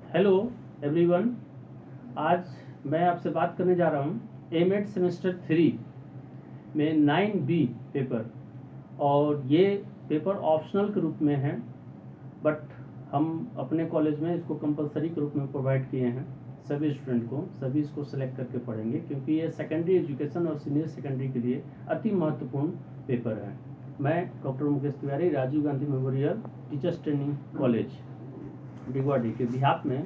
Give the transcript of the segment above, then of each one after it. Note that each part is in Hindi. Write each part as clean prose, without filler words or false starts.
Hello everyone. आज मैं आपसे बात करने जा रहा हूँ एम.एड सेमेस्टर 3 में 9B पेपर। और ये पेपर ऑप्शनल के रूप में है, बट हम अपने कॉलेज में इसको कंपलसरी के रूप में प्रोवाइड किए हैं सभी स्टूडेंट को। सभी इसको सेलेक्ट करके पढ़ेंगे क्योंकि ये सेकेंडरी एजुकेशन और सीनियर सेकेंडरी के लिए अति महत्वपूर्ण पेपर है। मैं doctor Mukesh Tiwari, Rajiv Gandhi memorial teachers training college Digwadi के बिहाफ में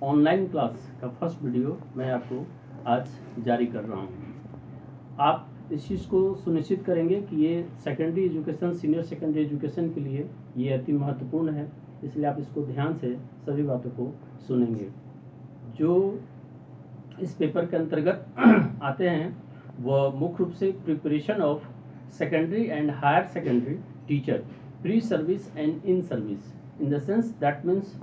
ऑनलाइन क्लास का फर्स्ट वीडियो मैं आपको आज जारी कर रहा हूँ। आप इस चीज़ को सुनिश्चित करेंगे कि ये secondary education, senior secondary education के लिए ये अति महत्वपूर्ण है, इसलिए आप इसको ध्यान से सभी बातों को सुनेंगे। जो इस पेपर के अंतर्गत आते हैं वह मुख्य रूप से preparation of secondary and higher secondary teacher, pre service and in service, in the sense that means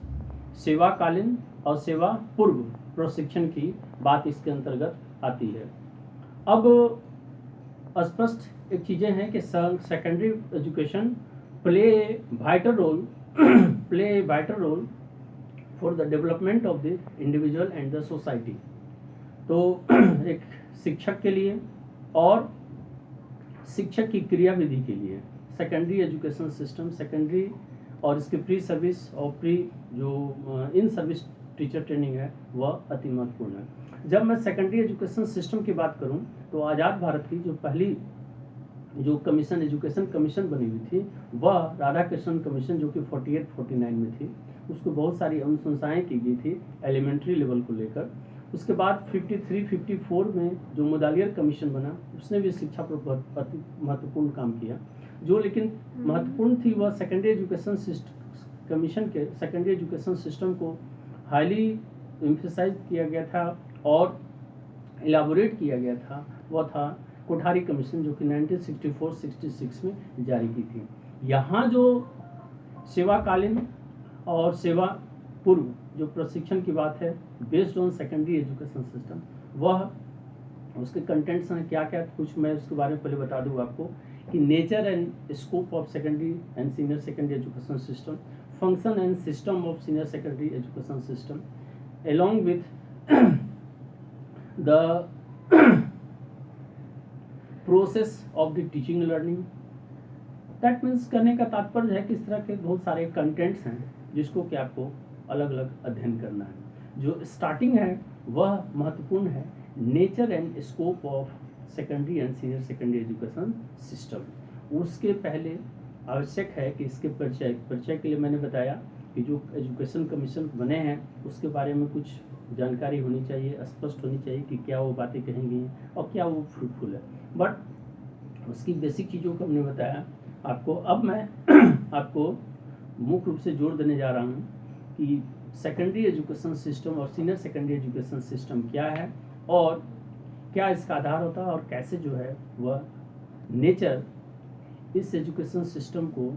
सेवाकालीन और सेवा पूर्व प्रशिक्षण की बात इसके अंतर्गत आती है। अब स्पष्ट एक चीज़ें हैं कि secondary education play vital role for the development of the individual and the society. तो एक शिक्षक के लिए और शिक्षक की क्रियाविधि के लिए सेकेंडरी एजुकेशन सिस्टम, सेकेंडरी और इसके प्री सर्विस और प्री जो इन सर्विस टीचर ट्रेनिंग है वह अति महत्वपूर्ण है। जब मैं सेकेंडरी एजुकेशन सिस्टम की बात करूं तो आज़ाद भारत की जो पहली जो कमीशन, एजुकेशन कमीशन बनी हुई थी, वह राधा कृष्णन कमीशन जो कि 48-49 में थी। उसको बहुत सारी अनुशंसाएँ की गई थी एलिमेंट्री लेवल को लेकर। उसके बाद 53-54 में जो मुदालियर कमीशन बना, उसने भी शिक्षा पर बहुत महत्वपूर्ण काम किया। जो लेकिन महत्वपूर्ण थी वह सेकेंडरी एजुकेशन कमीशन के सेकेंडरी एजुकेशन सिस्टम को हाईली एम्फेसाइज किया गया था और इलाबोरेट किया गया था, वह था कोठारी कमीशन जो कि 1964-66 में जारी की थी। यहाँ जो सेवाकालीन और सेवा पूर्व जो प्रशिक्षण की बात है based on secondary education system, वह उसके कंटेंट्स हैं क्या क्या, कुछ मैं उसके बारे में पहले बता दूँ आपको कि nature and scope of secondary and senior secondary education system, function and system of senior secondary education system, along with the process of the teaching learning। that means कहने का तात्पर्य है कि इस तरह के बहुत सारे कंटेंट्स हैं जिसको कि आपको अलग अलग अध्ययन करना है। जो स्टार्टिंग है वह महत्वपूर्ण है, nature and scope of secondary and senior secondary education system. उसके पहले आवश्यक है कि इसके परिचय के लिए मैंने बताया कि जो एजुकेशन कमीशन बने हैं उसके बारे में कुछ जानकारी होनी चाहिए, स्पष्ट होनी चाहिए कि क्या वो बातें कहेंगी और क्या वो फ्रूटफुल है। बट उसकी बेसिक चीज़ों को हमने बताया आपको। अब मैं आपको मुख्य रूप से जोर देने जा रहा हूँ कि सेकेंडरी एजुकेशन सिस्टम और सीनियर सेकेंडरी एजुकेशन सिस्टम क्या है और क्या इसका आधार होता है और कैसे जो है वह नेचर इस एजुकेशन सिस्टम को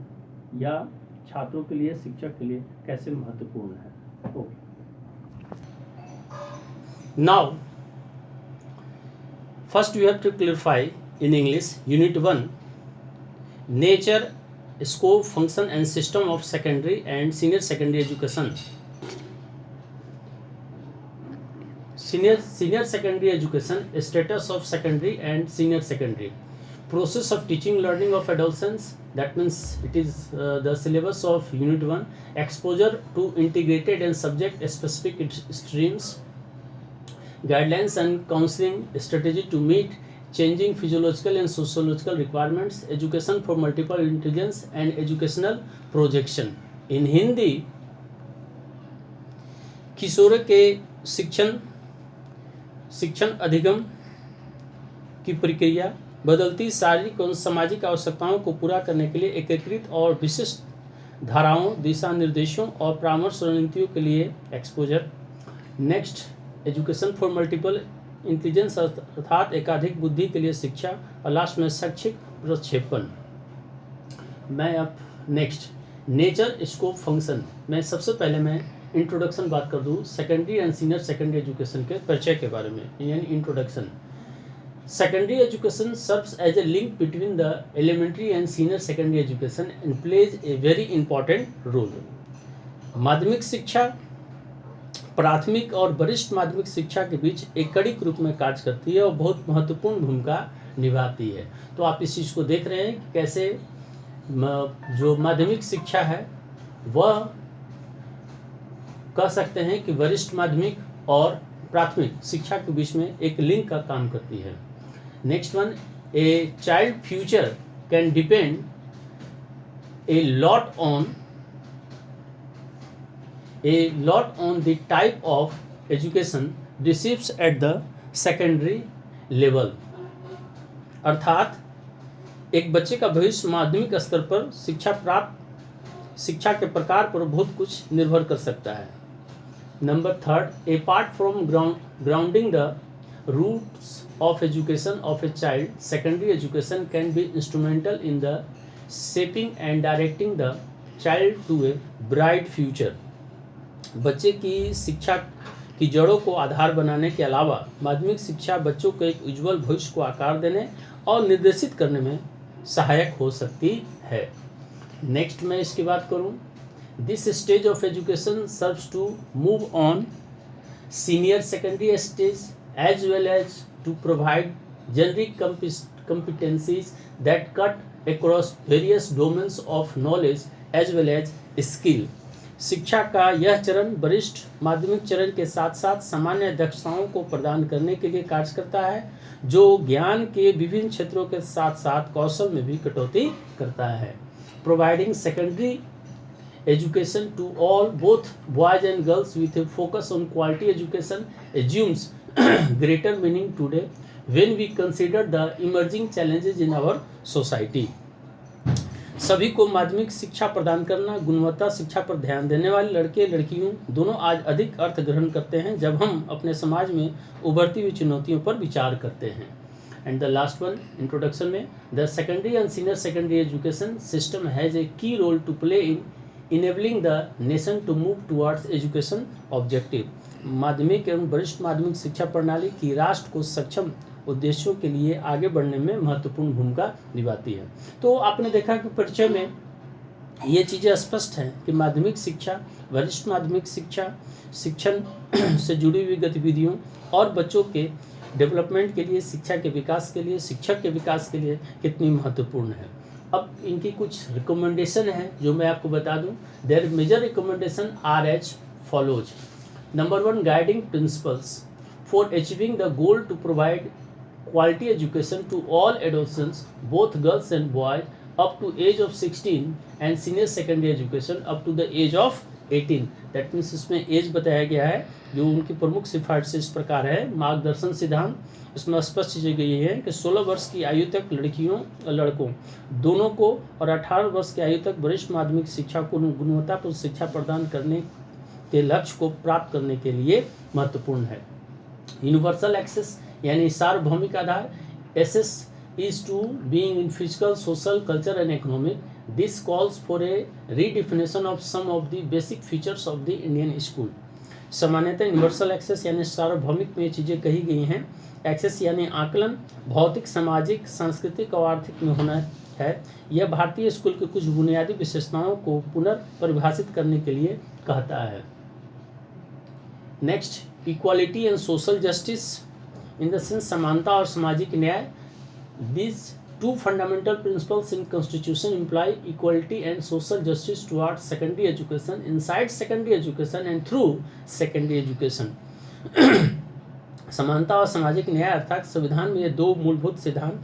या छात्रों के लिए, शिक्षक के लिए कैसे महत्वपूर्ण है। Okay, now first we have to clarify in English unit 1 nature, scope, function and system of secondary and senior secondary education. Senior secondary education, status of secondary and senior secondary, process of teaching learning of adolescents, that means it is the syllabus of unit 1, exposure to integrated and subject specific streams, guidelines and counseling strategy to meet changing physiological and sociological requirements, education for multiple intelligence and educational projection। in Hindi, किशोर के शिक्षण अधिगम की प्रक्रिया बदलती शारीरिक और सामाजिक आवश्यकताओं को पूरा करने के लिए एकीकृत और विशिष्ट धाराओं, दिशा निर्देशों और परामर्श रणनीतियों के लिए exposure. Next, education for multiple intelligence अर्थात एकाधिक बुद्धि के लिए शिक्षा। और लास्ट में शैक्षिक प्रक्षेपण। मैं अब नेक्स्ट नेचर, स्कोप, फंक्शन में सबसे पहले मैं इंट्रोडक्शन बात कर दूँ secondary and senior secondary education के परिचय के बारे में, यानी introduction. Secondary education serves as a link between the elementary and senior secondary education and plays a very important role. माध्यमिक शिक्षा प्राथमिक और वरिष्ठ माध्यमिक शिक्षा के बीच एक कड़ी के रूप में कार्य करती है और बहुत महत्वपूर्ण भूमिका निभाती है। तो आप इस चीज़ को देख रहे हैं कि कैसे जो माध्यमिक शिक्षा है वह कह सकते हैं कि वरिष्ठ माध्यमिक और प्राथमिक शिक्षा के बीच में एक लिंक का काम करती है। Next one, a child future can depend a lot on the type of education receives at the secondary level। अर्थात एक बच्चे का भविष्य माध्यमिक स्तर पर शिक्षा के प्रकार पर बहुत कुछ निर्भर कर सकता है। Number third, apart from grounding the roots of education of a child, secondary education can be instrumental in the shaping and directing the child to a bright future। बच्चे की शिक्षा की जड़ों को आधार बनाने के अलावा माध्यमिक शिक्षा बच्चों को एक उज्जवल भविष्य को आकार देने और निर्देशित करने में सहायक हो सकती है। नेक्स्ट मैं इसकी बात करूं, this stage of education serves to move on senior secondary stage as well as to provide generic competencies that cut across various domains of knowledge as well as skill। शिक्षा का यह चरण वरिष्ठ माध्यमिक चरण के साथ साथ सामान्य दक्षताओं को प्रदान करने के लिए कार्य करता है, जो ज्ञान के विभिन्न क्षेत्रों के साथ साथ कौशल में भी कटौती करता है। Providing secondary education to all, both boys and girls, with a focus on quality education assumes greater meaning today when we consider the emerging challenges in our society। सभी को माध्यमिक शिक्षा प्रदान करना, गुणवत्ता शिक्षा पर ध्यान देने वाले लड़के लड़कियों दोनों आज अधिक अर्थ ग्रहण करते हैं जब हम अपने समाज में उभरती हुई चुनौतियों पर विचार करते हैं। And the last one, introduction में, the secondary and senior secondary education system has a key role to play in enabling the nation to move towards education objective. माध्यमिक एवं वरिष्ठ माध्यमिक शिक्षा प्रणाली की राष्ट्र को सक्षम उद्देश्यों के लिए आगे बढ़ने में महत्वपूर्ण भूमिका निभाती है। तो आपने देखा कि परिचय में ये चीज़ें स्पष्ट हैं कि माध्यमिक शिक्षा, वरिष्ठ माध्यमिक शिक्षा, शिक्षण से जुड़ी हुई गतिविधियों और बच्चों के डेवलपमेंट के लिए, शिक्षा के विकास के लिए, शिक्षक के विकास के लिए कितनी महत्वपूर्ण है। अब इनकी कुछ रिकमेंडेशन है जो मैं आपको बता दूं। Their major recommendation are as follows. Number 1, guiding principles for achieving the goal to provide quality education to all adolescents, both girls and boys, up to age of 16 and senior secondary education up to the age of 18। That means इसमें एज बताया गया है। जो उनकी प्रमुख सिफारिश इस प्रकार है। मार्गदर्शन सिद्धांत इसमें स्पष्ट चीज़ें गई है कि 16 वर्ष की आयु तक लड़कियों और लड़कों दोनों को और 18 वर्ष की आयु तक वरिष्ठ माध्यमिक शिक्षा को गुणवत्तापूर्ण शिक्षा प्रदान करने के लक्ष्य को प्राप्त करने के लिए महत्वपूर्ण है। यूनिवर्सल एक्सेस यानी सार्वभौमिक आधार। Access is to being in physical, social, culture and economic. This calls for a redefinition of some of the basic features of the Indian school. सामान्यतः यूनिवर्सल एक्सेस यानी सार्वभौमिक में ये चीज़ें कही गई हैं। एक्सेस यानी आकलन भौतिक, सामाजिक, सांस्कृतिक और आर्थिक में होना है। यह भारतीय स्कूल के कुछ बुनियादी विशेषताओं को पुनर्परिभाषित करने के लिए कहता है। Next, equality and social justice in the sense समानता और सामाजिक न्याय। These two fundamental principles in constitution imply equality and social justice towards secondary education, inside secondary education and through secondary education. समानता और सामाजिक न्याय अर्थात संविधान में ये दो मूलभूत सिद्धांत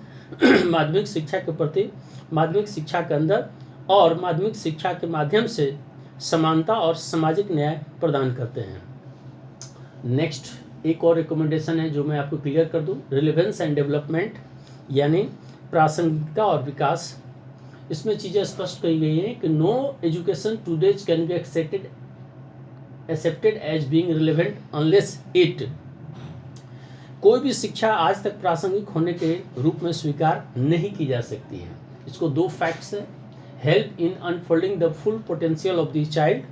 माध्यमिक शिक्षा के प्रति, माध्यमिक शिक्षा के अंदर और माध्यमिक शिक्षा के माध्यम से समानता और सामाजिक न्याय प्रदान करते हैं। नेक्स्ट एक और रिकमेंडेशन है जो मैं आपको क्लियर कर दूं। रिलेवेंस एंड डेवलपमेंट यानी प्रासंगिकता और विकास। इसमें चीज़ें स्पष्ट कही गई हैं कि no education today's can be accepted as being relevant unless it. कोई भी शिक्षा आज तक प्रासंगिक होने के रूप में स्वीकार नहीं की जा सकती है। इसको दो फैक्ट्स है। Help in unfolding the full potential of the child,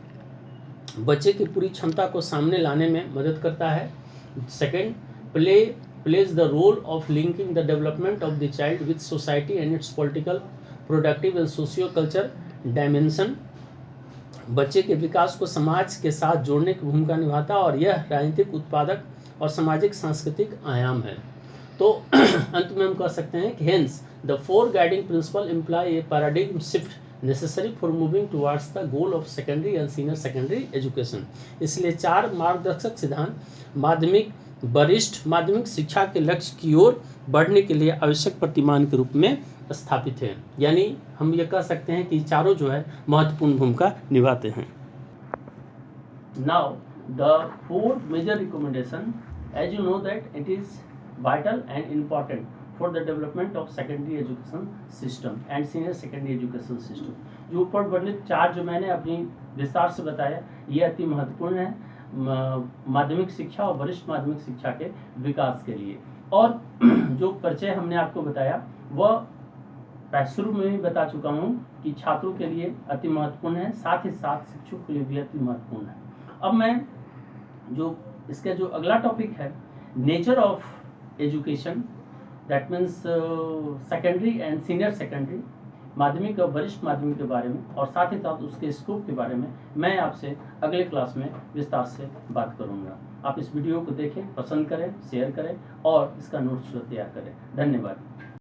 बच्चे की पूरी क्षमता को सामने लाने में मदद करता है। Second, plays the role of linking the development of the child with society and its political, productive and socio-cultural dimension। बच्चे के विकास को समाज के साथ जोड़ने की भूमिका निभाता है और यह राजनीतिक, उत्पादक और सामाजिक सांस्कृतिक आयाम है। तो अंत में हम कह सकते हैं कि hence the four guiding principal imply A paradigm shift necessary for moving towards the goal of secondary and senior secondary education. इसलिए 4 मार्गदर्शक सिद्धांत माध्यमिक, वरिष्ठ माध्यमिक शिक्षा के लक्ष्य की ओर बढ़ने के लिए आवश्यक प्रतिमान के रूप में स्थापित है। यानी हम ये कह सकते हैं कि चारों जो है महत्वपूर्ण भूमिका निभाते हैं। Now the 4 major recommendation, as you know that it is vital and important for the development of secondary education system and senior secondary education system। जो ऊपर वर्णित 4 जो मैंने अपनी विस्तार से बताया, ये अति महत्वपूर्ण है माध्यमिक शिक्षा और वरिष्ठ माध्यमिक शिक्षा के विकास के लिए। और जो परिचय हमने आपको बताया वह शुरू में भी बता चुका हूँ कि छात्रों के लिए अति महत्वपूर्ण है, साथ ही साथ शिक्षकों के लिए भी अति महत्वपूर्ण है। अब मैं जो इसका जो अगला टॉपिक है, nature of education, that means secondary and senior secondary, माध्यमिक और वरिष्ठ माध्यमिक के बारे में और साथ ही साथ उसके स्कोप के बारे में मैं आपसे अगले क्लास में विस्तार से बात करूंगा। आप इस वीडियो को देखें, पसंद करें, शेयर करें और इसका नोट्स तैयार करें। धन्यवाद।